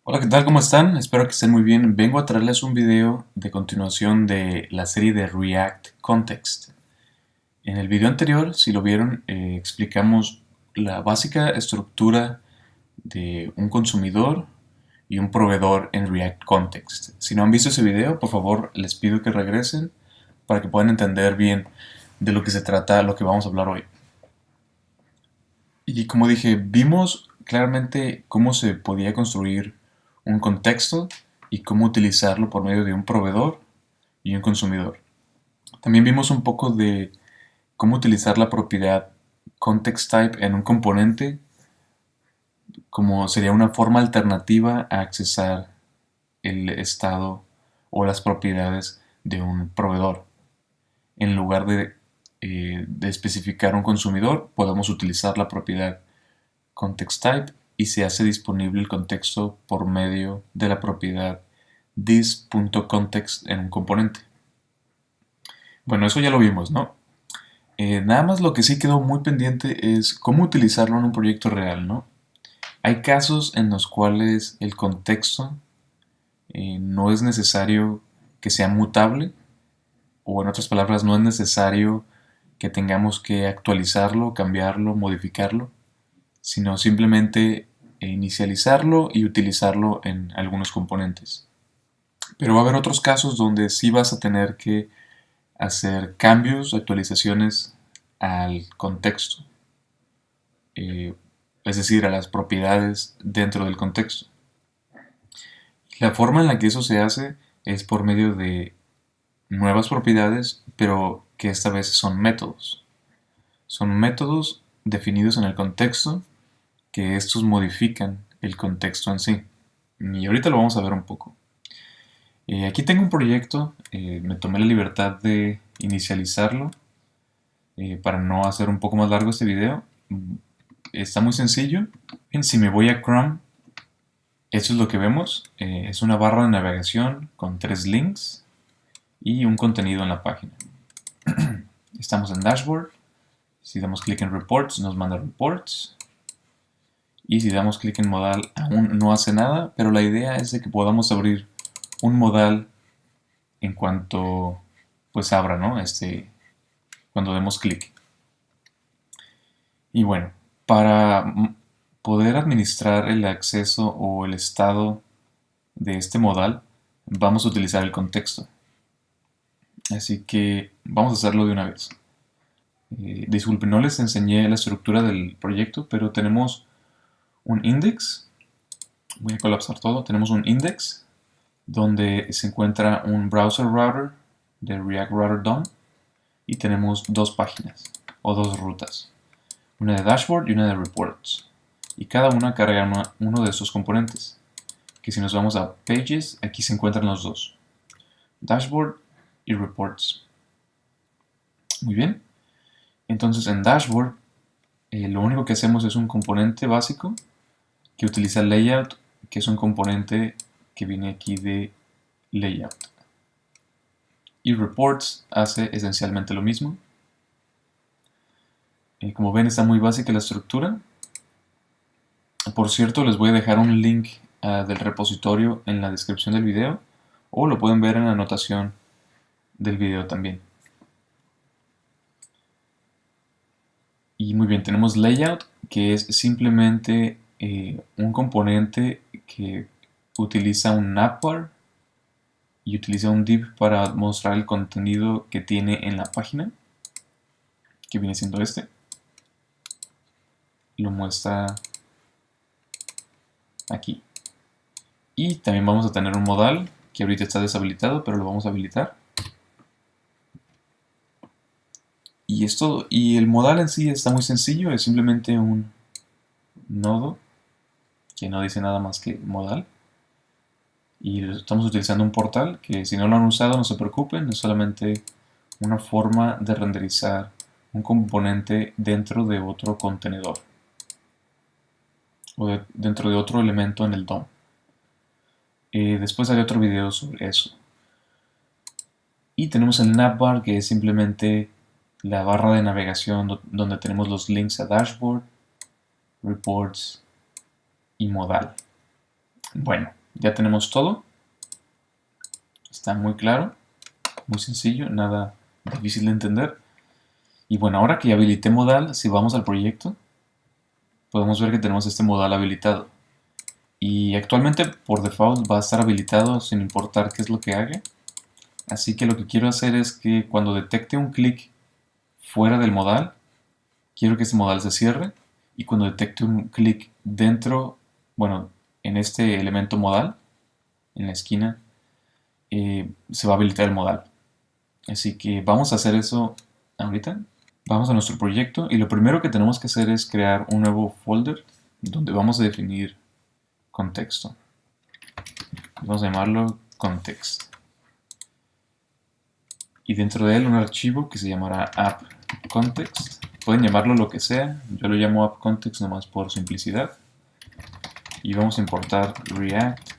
Hola, ¿qué tal? ¿Cómo están? Espero que estén muy bien. Vengo a traerles un video de continuación de la serie de React Context. En el video anterior, si lo vieron, explicamos la básica estructura de un consumidor y un proveedor en React Context. Si no han visto ese video, por favor, les pido que regresen para que puedan entender bien de lo que se trata, lo que vamos a hablar hoy. Y como dije, vimos claramente cómo se podía construir un contexto y cómo utilizarlo por medio de un proveedor y un consumidor. También vimos un poco de cómo utilizar la propiedad context type en un componente, como sería una forma alternativa a accesar el estado o las propiedades de un proveedor. En lugar de especificar un consumidor, podemos utilizar la propiedad context type y se hace disponible el contexto por medio de la propiedad this.context en un componente. Bueno, eso ya lo vimos, ¿no? Nada más lo que sí quedó muy pendiente es cómo utilizarlo en un proyecto real, ¿no? Hay casos en los cuales el contexto no es necesario que sea mutable, o en otras palabras, no es necesario que tengamos que actualizarlo, cambiarlo, modificarlo, sino simplemente inicializarlo y utilizarlo en algunos componentes. Pero va a haber otros casos donde sí vas a tener que hacer cambios, actualizaciones al contexto, eh, es decir, a las propiedades dentro del contexto. La forma en la que eso se hace es por medio de nuevas propiedades, pero que esta vez son métodos. Son métodos definidos en el contexto que estos modifican el contexto en sí. Y ahorita lo vamos a ver un poco. Aquí tengo un proyecto, me tomé la libertad de inicializarlo para no hacer un poco más largo este video. Está muy sencillo. Bien, si me voy a Chrome, esto es lo que vemos. Es una barra de navegación con 3 links y un contenido en la página. Estamos en Dashboard. Si damos clic en Reports, nos manda Reports. Y si damos clic en Modal, aún no hace nada, pero la idea es de que podamos abrir un modal en cuanto pues abra, ¿no? Cuando demos clic. Y bueno, para poder administrar el acceso o el estado de este modal, vamos a utilizar el contexto. Así que vamos a hacerlo de una vez. Disculpen, no les enseñé la estructura del proyecto, pero tenemos un index. Voy a colapsar todo. Tenemos un index donde se encuentra un browser router de React Router DOM y tenemos dos páginas o dos rutas, una de dashboard y una de reports, y cada una carga uno de estos componentes, que si nos vamos a pages, aquí se encuentran los dos, dashboard y reports. Muy bien, entonces en dashboard lo único que hacemos es un componente básico que utiliza layout, que es un componente que viene aquí de layout. Y reports hace esencialmente lo mismo. Como ven, está muy básica la estructura. Por cierto, les voy a dejar un link del repositorio en la descripción del video, o lo pueden ver en la anotación del video también. Y muy bien, tenemos layout, que es simplemente un componente que utiliza un navbar y utiliza un div para mostrar el contenido que tiene en la página, que viene siendo este. Lo muestra aquí. Y también vamos a tener un modal que ahorita está deshabilitado, pero lo vamos a habilitar. Y es todo. Y el modal en sí está muy sencillo, es simplemente un nodo que no dice nada más que modal. Y estamos utilizando un portal que, si no lo han usado, no se preocupen, es solamente una forma de renderizar un componente dentro de otro contenedor o dentro de otro elemento en el DOM. Después haré otro video sobre eso. Y tenemos el navbar, que es simplemente la barra de navegación donde tenemos los links a dashboard, reports y modal. Bueno, ya tenemos todo. Está muy claro, muy sencillo, nada difícil de entender. Y bueno, ahora que ya habilité modal, si vamos al proyecto, podemos ver que tenemos este modal habilitado. Y actualmente por default va a estar habilitado sin importar qué es lo que haga. Así que lo que quiero hacer es que cuando detecte un clic fuera del modal, quiero que ese modal se cierre. Y cuando detecte un clic dentro, bueno, en este elemento modal, en la esquina, se va a habilitar el modal. Así que vamos a hacer eso ahorita. Vamos a nuestro proyecto y lo primero que tenemos que hacer es crear un nuevo folder donde vamos a definir contexto. Vamos a llamarlo context. Y dentro de él un archivo que se llamará app.context. Pueden llamarlo lo que sea, yo lo llamo app.context nomás por simplicidad. Y vamos a importar React.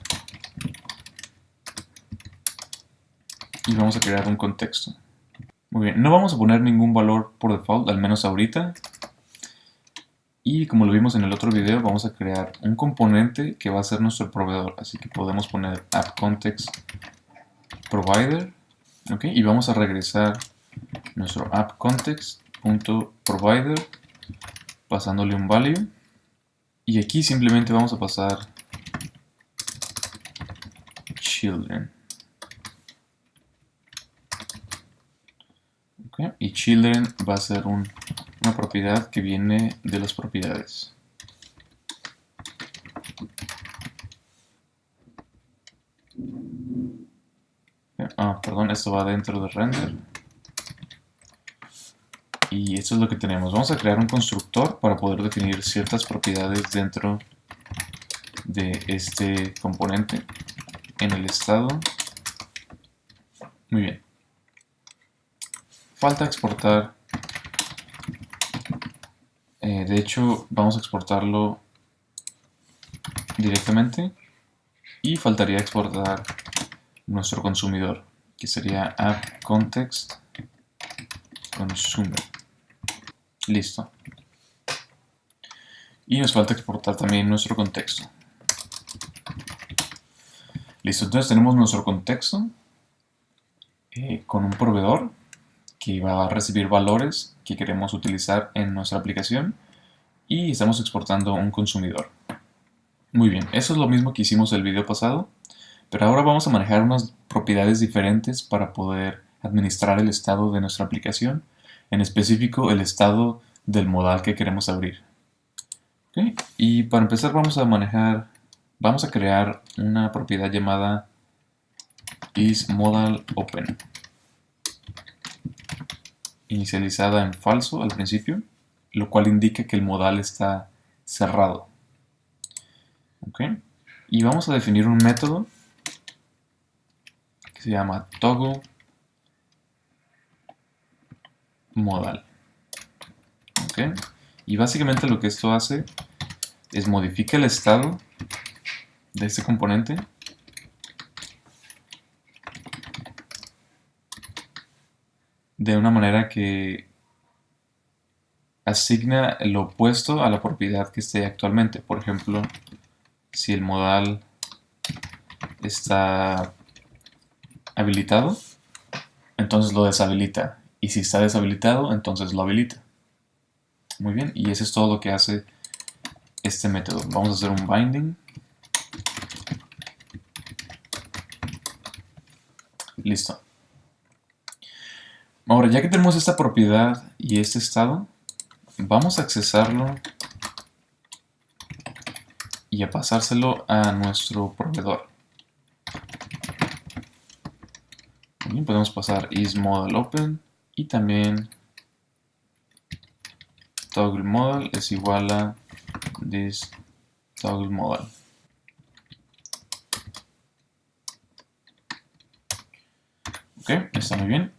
Y vamos a crear un contexto. Muy bien, no vamos a poner ningún valor por default, al menos ahorita. Y como lo vimos en el otro video, vamos a crear un componente que va a ser nuestro proveedor. Así que podemos poner app.context.provider. ¿Ok? Y vamos a regresar nuestro app.context.provider pasándole un value. Y aquí simplemente vamos a pasar children. ¿Ok? Y children va a ser una propiedad que viene de las propiedades. Perdón, esto va dentro de render. Y esto es lo que tenemos. Vamos a crear un constructor para poder definir ciertas propiedades dentro de este componente en el estado. Muy bien. Falta exportar. De hecho, vamos a exportarlo directamente. Y faltaría exportar nuestro consumidor, que sería app.context.consumer. Listo. Y nos falta exportar también nuestro contexto. Listo, entonces tenemos nuestro contexto con un proveedor que va a recibir valores que queremos utilizar en nuestra aplicación y estamos exportando un consumidor. Muy bien, eso es lo mismo que hicimos el video pasado, pero ahora vamos a manejar unas propiedades diferentes para poder administrar el estado de nuestra aplicación, en específico el estado del modal que queremos abrir. ¿Okay? Y para empezar vamos a crear una propiedad llamada isModalOpen, inicializada en falso al principio, lo cual indica que el modal está cerrado. ¿Okay? Y vamos a definir un método que se llama toggleModal. ¿Okay? Y básicamente lo que esto hace es modifica el estado de este componente de una manera que asigna lo opuesto a la propiedad que esté actualmente. Por ejemplo, si el modal está habilitado, entonces lo deshabilita. Y si está deshabilitado, entonces lo habilita. Muy bien, y eso es todo lo que hace este método. Vamos a hacer un binding. Listo. Ahora, ya que tenemos esta propiedad y este estado, vamos a accesarlo y a pasárselo a nuestro proveedor. Bien, podemos pasar isModalOpen y también toggleModal es igual a this toggleModal. Ok, está muy bien.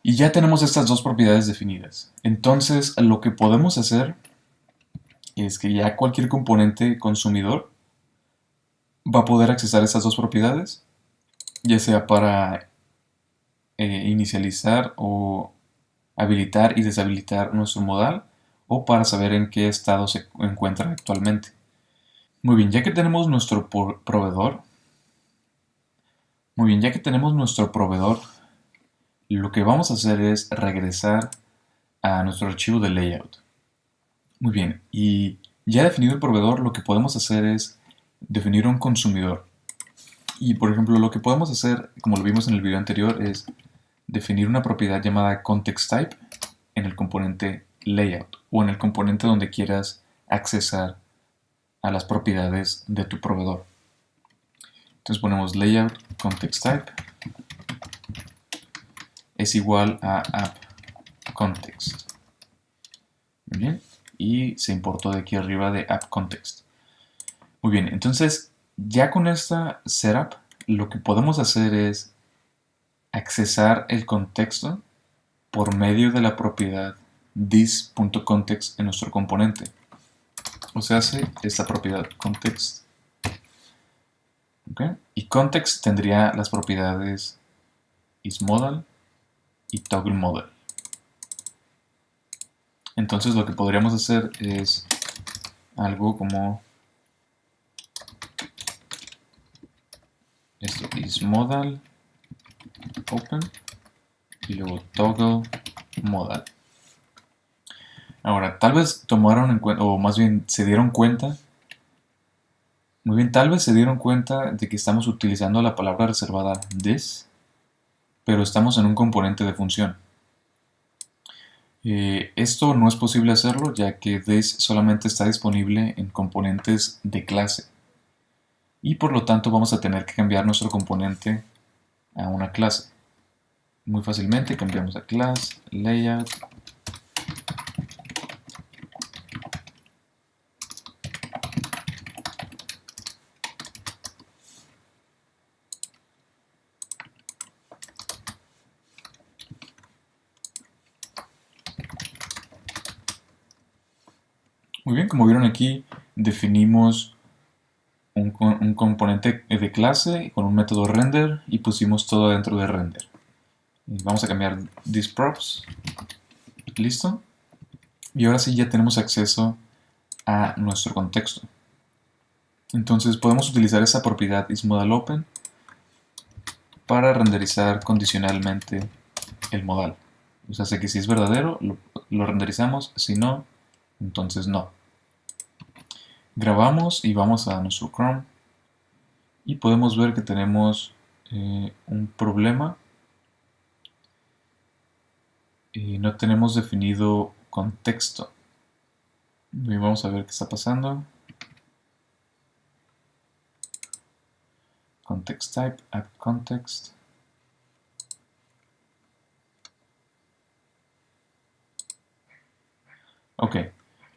Y ya tenemos estas dos propiedades definidas. Entonces, lo que podemos hacer es que ya cualquier componente consumidor va a poder accesar estas dos propiedades, ya sea para inicializar o habilitar y deshabilitar nuestro modal, o para saber en qué estado se encuentra actualmente. Muy bien, ya que tenemos nuestro proveedor, lo que vamos a hacer es regresar a nuestro archivo de layout. Muy bien, y ya definido el proveedor, lo que podemos hacer es definir un consumidor. Y por ejemplo, lo que podemos hacer, como lo vimos en el video anterior, es definir una propiedad llamada context_type en el componente layout o en el componente donde quieras accesar a las propiedades de tu proveedor. Entonces ponemos layout context_type es igual a app_context. Muy bien, y se importó de aquí arriba de app_context. Muy bien, entonces ya con esta setup lo que podemos hacer es accesar el contexto por medio de la propiedad this.context en nuestro componente. O sea, hace esta propiedad context. ¿Okay? Y context tendría las propiedades isModal y toggleModal. Entonces lo que podríamos hacer es algo como esto, isModal open y luego toggleModal. Ahora, tal vez tomaron en cuenta, o más bien se dieron cuenta, muy bien, tal vez se dieron cuenta de que estamos utilizando la palabra reservada this, pero estamos en un componente de función. Esto no es posible hacerlo ya que this solamente está disponible en componentes de clase. Y por lo tanto vamos a tener que cambiar nuestro componente a una clase. Muy fácilmente cambiamos a class, layout, muy bien, como vieron aquí, definimos un componente de clase con un método render y pusimos todo dentro de render. Vamos a cambiar thisProps, listo. Y ahora sí ya tenemos acceso a nuestro contexto. Entonces podemos utilizar esa propiedad isModalOpen para renderizar condicionalmente el modal. O sea, sé que si es verdadero, lo renderizamos, si no, entonces no. Grabamos y vamos a nuestro Chrome y podemos ver que tenemos un problema. No tenemos definido contexto. Y vamos a ver qué está pasando. context_type, app_context. Ok,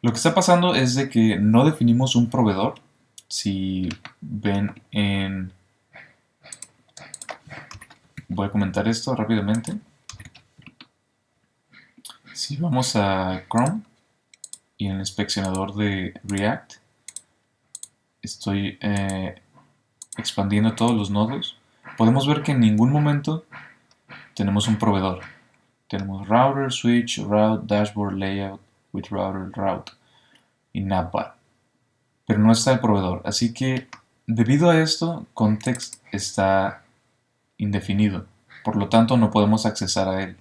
lo que está pasando es de que no definimos un proveedor. Si ven en... Voy a comentar esto rápidamente. Si vamos a Chrome y en el inspeccionador de React, estoy expandiendo todos los nodos, podemos ver que en ningún momento tenemos un proveedor. Tenemos router, switch, route, dashboard, layout, with router, route y navbar. Pero no está el proveedor. Así que debido a esto, context está indefinido. Por lo tanto, no podemos accesar a él.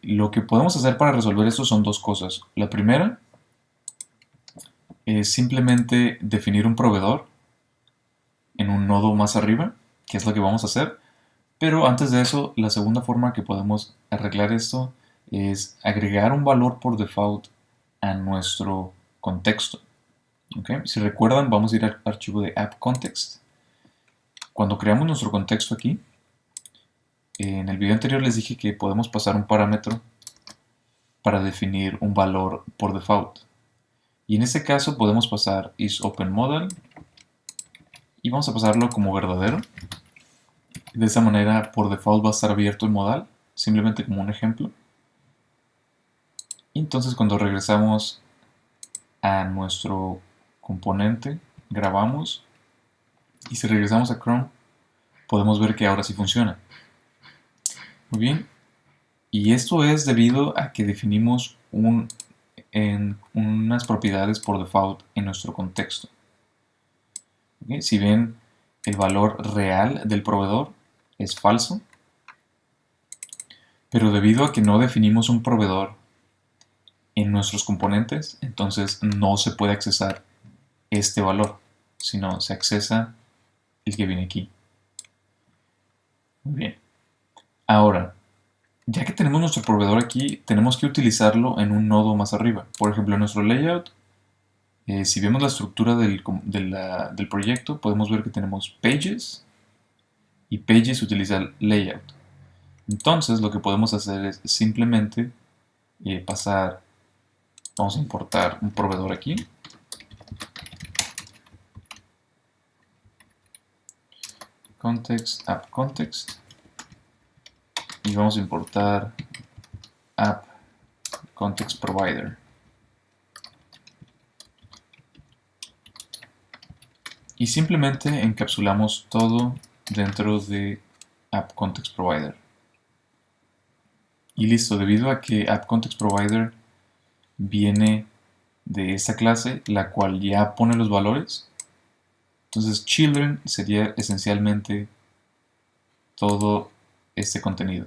Lo que podemos hacer para resolver esto son dos cosas. La primera es simplemente definir un proveedor en un nodo más arriba, que es lo que vamos a hacer. Pero antes de eso, la segunda forma que podemos arreglar esto es agregar un valor por default a nuestro contexto. ¿Okay? Si recuerdan, vamos a ir al archivo de app_context. Cuando creamos nuestro contexto aquí, en el video anterior les dije que podemos pasar un parámetro para definir un valor por default. Y en este caso podemos pasar isOpenModal y vamos a pasarlo como verdadero. De esa manera por default va a estar abierto el modal, simplemente como un ejemplo. Y entonces cuando regresamos a nuestro componente, grabamos y si regresamos a Chrome podemos ver que ahora sí funciona. Muy bien, y esto es debido a que definimos un en unas propiedades por default en nuestro contexto. ¿Okay? Si ven, el valor real del proveedor es falso, pero debido a que no definimos un proveedor en nuestros componentes, entonces no se puede accesar este valor, sino se accesa el que viene aquí. Muy bien. Ahora, ya que tenemos nuestro proveedor aquí, tenemos que utilizarlo en un nodo más arriba. Por ejemplo, en nuestro layout, si vemos la estructura del proyecto, podemos ver que tenemos pages y pages utiliza layout. Entonces, lo que podemos hacer es simplemente pasar, vamos a importar un proveedor aquí. Context, app context. Y vamos a importar app context provider. Y simplemente encapsulamos todo dentro de app context provider. Y listo, debido a que app context provider viene de esta clase, la cual ya pone los valores, entonces children sería esencialmente todo este contenido,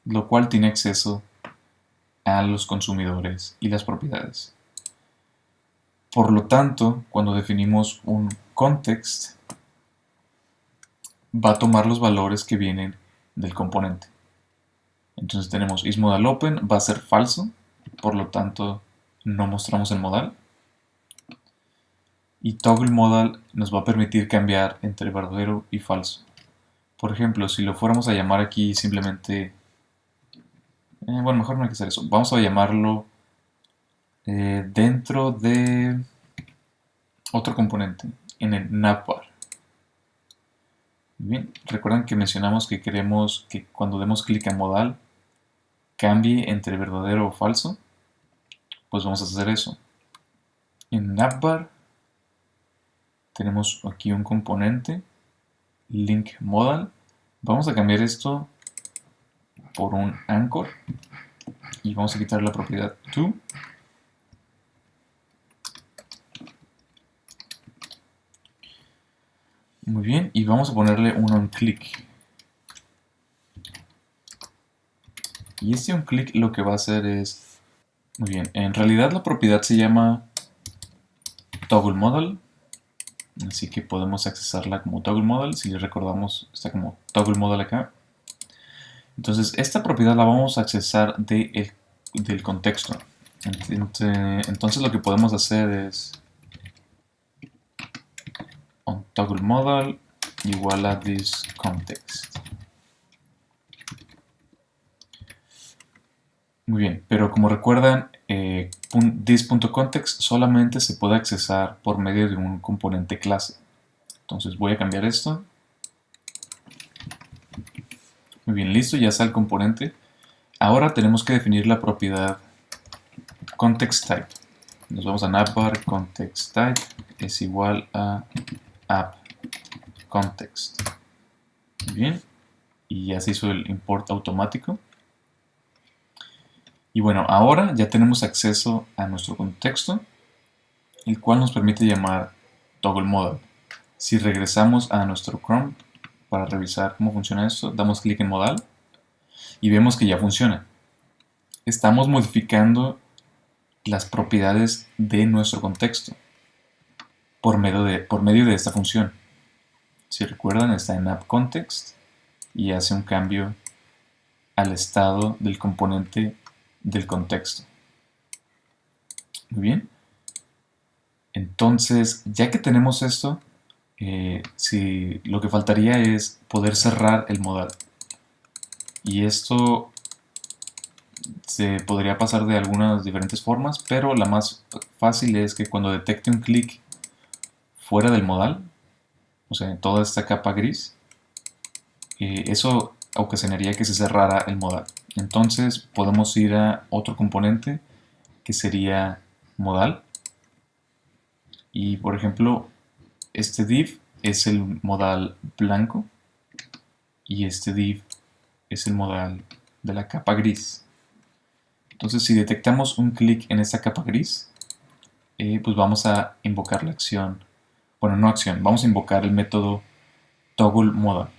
lo cual tiene acceso a los consumidores y las propiedades. Por lo tanto, cuando definimos un context, va a tomar los valores que vienen del componente. Entonces tenemos isModalOpen, va a ser falso, por lo tanto no mostramos el modal. Y ToggleModal nos va a permitir cambiar entre verdadero y falso. Por ejemplo, si lo fuéramos a llamar aquí simplemente... bueno, mejor no hay que hacer eso. Vamos a llamarlo dentro de otro componente, en el navbar. Bien, recuerden que mencionamos que queremos que cuando demos clic en modal cambie entre verdadero o falso. Pues vamos a hacer eso. En navbar tenemos aquí un componente, link modal. Vamos a cambiar esto por un anchor y vamos a quitar la propiedad to. Muy bien, y vamos a ponerle un onClick. Y este onClick lo que va a hacer es... Muy bien, en realidad la propiedad se llama ToggleModal, así que podemos accesarla como ToggleModal. Si recordamos, está como ToggleModal acá. Entonces, esta propiedad la vamos a accesar del contexto. Entonces, lo que podemos hacer es onToggleModal igual a thisContext. Muy bien, pero como recuerdan, this.context solamente se puede accesar por medio de un componente clase. Entonces voy a cambiar esto. Muy bien, listo, ya está el componente. Ahora tenemos que definir la propiedad context_type. Nos vamos a navbar, context_type es igual a app_context. Muy bien, y ya se hizo el import automático. Y bueno, ahora ya tenemos acceso a nuestro contexto, el cual nos permite llamar ToggleModal. Si regresamos a nuestro Chrome para revisar cómo funciona esto, damos clic en modal y vemos que ya funciona. Estamos modificando las propiedades de nuestro contexto por medio de esta función. Si recuerdan, está en app_context y hace un cambio al estado del componente del contexto. Muy bien. Entonces, ya que tenemos esto, lo que faltaría es poder cerrar el modal. Y esto se podría pasar de algunas diferentes formas, pero la más fácil es que cuando detecte un clic fuera del modal, o sea, en toda esta capa gris, eso ocasionaría que se cerrara el modal. Entonces podemos ir a otro componente que sería modal. Y por ejemplo, este div es el modal blanco y este div es el modal de la capa gris. Entonces, si detectamos un clic en esta capa gris, pues vamos a invocar la acción, bueno, no acción, vamos a invocar el método toggle modal.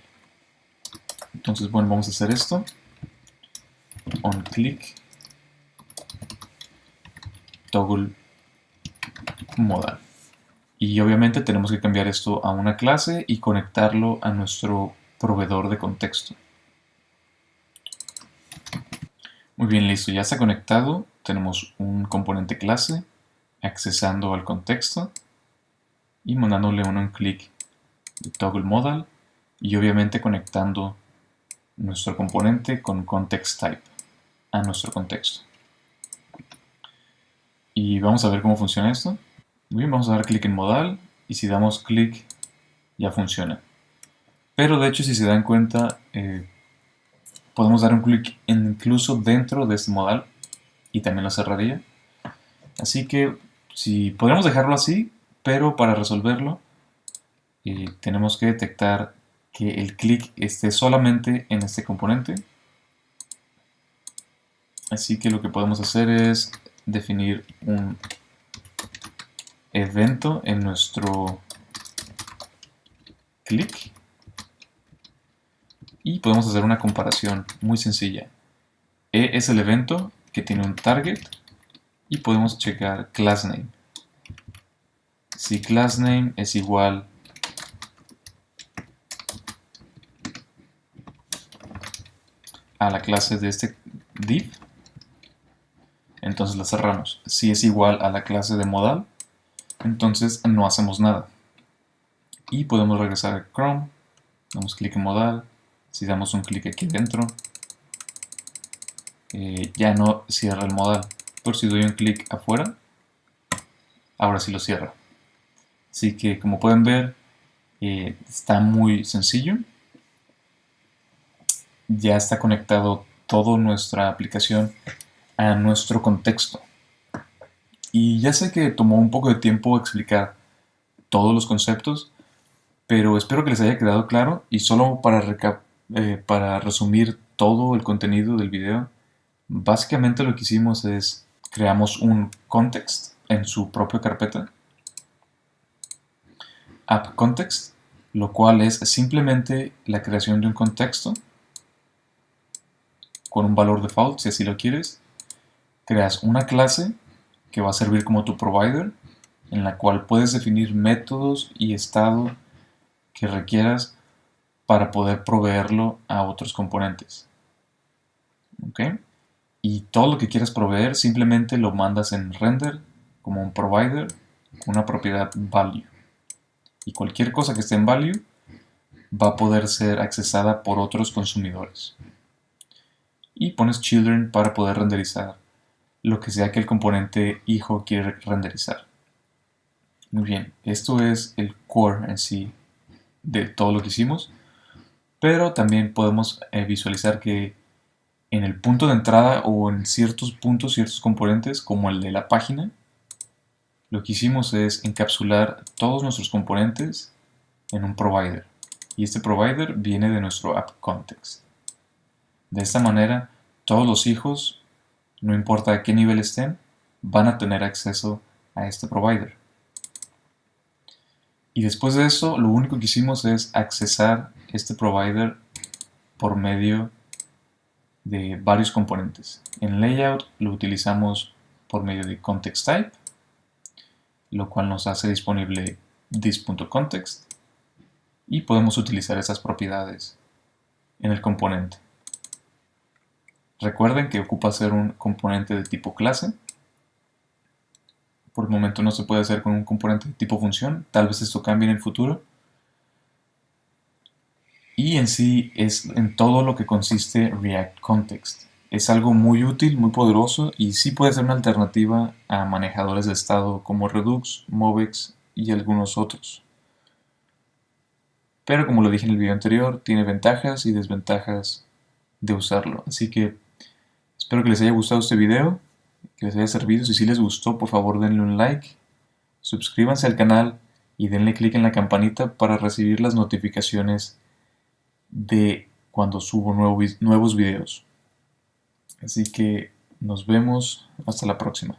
Entonces, bueno, vamos a hacer esto, onClick toggle modal. Y obviamente tenemos que cambiar esto a una clase y conectarlo a nuestro proveedor de contexto. Muy bien, listo, ya está conectado. Tenemos un componente clase accesando al contexto y mandándole un clic de toggle modal y obviamente conectando nuestro componente con context type a nuestro contexto. Y vamos a ver cómo funciona esto. Muy bien, vamos a dar clic en modal y si damos clic ya funciona. Pero de hecho, si se dan cuenta, podemos dar un clic incluso dentro de este modal y también lo cerraría. Así que si podemos dejarlo así, pero para resolverlo tenemos que detectar que el clic esté solamente en este componente. Así que lo que podemos hacer es definir un evento en nuestro clic y podemos hacer una comparación muy sencilla. E es el evento que tiene un target y podemos checar className. Si className es igual a la clase de este div, entonces la cerramos. Si es igual a la clase de modal, entonces no hacemos nada. Y podemos regresar a Chrome, damos clic en modal, si damos un clic aquí dentro, ya no cierra el modal. Pero si doy un clic afuera, ahora sí lo cierra. Así que como pueden ver, está muy sencillo. Ya está conectado toda nuestra aplicación a nuestro contexto. Y ya sé que tomó un poco de tiempo explicar todos los conceptos, pero espero que les haya quedado claro y solo para resumir todo el contenido del video, básicamente lo que hicimos es creamos un context en su propia carpeta, app context, lo cual es simplemente la creación de un contexto con un valor default si así lo quieres. Creas una clase que va a servir como tu provider, en la cual puedes definir métodos y estado que requieras para poder proveerlo a otros componentes. ¿Ok? Y todo lo que quieras proveer simplemente lo mandas en render como un provider, una propiedad value. Y cualquier cosa que esté en value va a poder ser accesada por otros consumidores. Y pones children para poder renderizar lo que sea que el componente hijo quiere renderizar. Muy bien, esto es el core en sí de todo lo que hicimos, pero también podemos visualizar que en el punto de entrada o en ciertos puntos, ciertos componentes, como el de la página, lo que hicimos es encapsular todos nuestros componentes en un provider. Y este provider viene de nuestro app context. De esta manera, todos los hijos, no importa a qué nivel estén, van a tener acceso a este provider. Y después de eso, lo único que hicimos es accesar este provider por medio de varios componentes. En layout lo utilizamos por medio de context type, lo cual nos hace disponible this.context y podemos utilizar esas propiedades en el componente. Recuerden que ocupa ser un componente de tipo clase. Por el momento no se puede hacer con un componente de tipo función, tal vez esto cambie en el futuro. Y en sí es en todo lo que consiste React Context. Es algo muy útil, muy poderoso y sí puede ser una alternativa a manejadores de estado como Redux, Movex y algunos otros. Pero como lo dije en el video anterior, tiene ventajas y desventajas de usarlo. Así que espero que les haya gustado este video, que les haya servido. Si sí les gustó, por favor denle un like, suscríbanse al canal y denle click en la campanita para recibir las notificaciones de cuando subo nuevos videos. Así que Nos vemos hasta la próxima.